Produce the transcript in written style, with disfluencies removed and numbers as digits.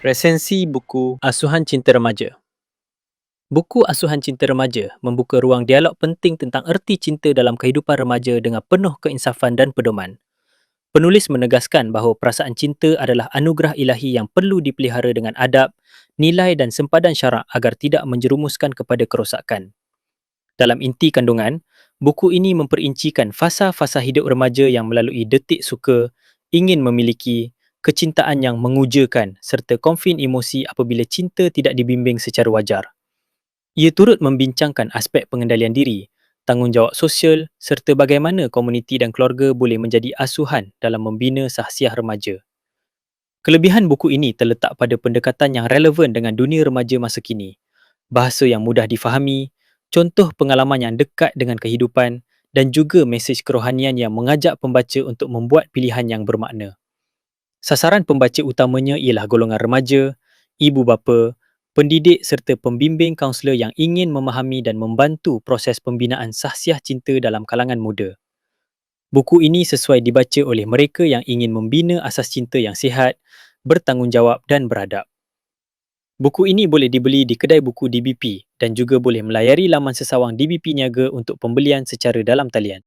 Resensi buku Asuhan Cinta Remaja. Buku Asuhan Cinta Remaja membuka ruang dialog penting tentang erti cinta dalam kehidupan remaja dengan penuh keinsafan dan pedoman. Penulis menegaskan bahawa perasaan cinta adalah anugerah ilahi yang perlu dipelihara dengan adab, nilai dan sempadan syarak agar tidak menjerumuskan kepada kerosakan. Dalam inti kandungan, buku ini memperincikan fasa-fasa hidup remaja yang melalui detik suka, ingin memiliki, kecintaan yang mengujakan serta konflik emosi apabila cinta tidak dibimbing secara wajar. Ia turut membincangkan aspek pengendalian diri, tanggungjawab sosial serta bagaimana komuniti dan keluarga boleh menjadi asuhan dalam membina sahsiah remaja. Kelebihan buku ini terletak pada pendekatan yang relevan dengan dunia remaja masa kini, bahasa yang mudah difahami, contoh pengalaman yang dekat dengan kehidupan dan juga mesej kerohanian yang mengajak pembaca untuk membuat pilihan yang bermakna. Sasaran pembaca utamanya ialah golongan remaja, ibu bapa, pendidik serta pembimbing kaunselor yang ingin memahami dan membantu proses pembinaan sahsiah cinta dalam kalangan muda. Buku ini sesuai dibaca oleh mereka yang ingin membina asas cinta yang sihat, bertanggungjawab dan beradab. Buku ini boleh dibeli di kedai buku DBP dan juga boleh melayari laman sesawang DBP Niaga untuk pembelian secara dalam talian.